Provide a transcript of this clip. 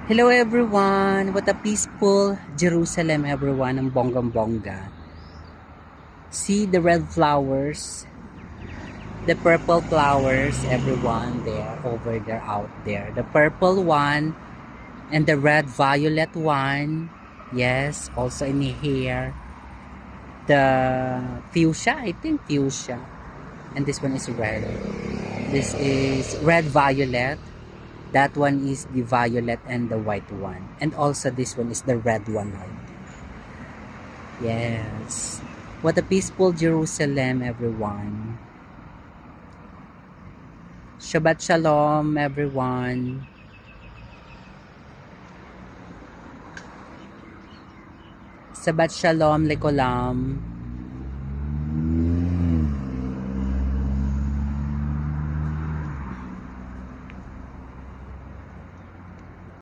Hello everyone! What a peaceful Jerusalem everyone, ang bonggang-bongga. See the red flowers, the purple flowers everyone there, over there, out there. The purple one and the red violet one. Yes, also in here. The fuchsia, I think fuchsia. And this one is red. This is red violet. That one is the violet and the white one. And also this one is the red one right there. Yes. What a peaceful Jerusalem, everyone. Shabbat Shalom, everyone. Shabbat Shalom, Likolam.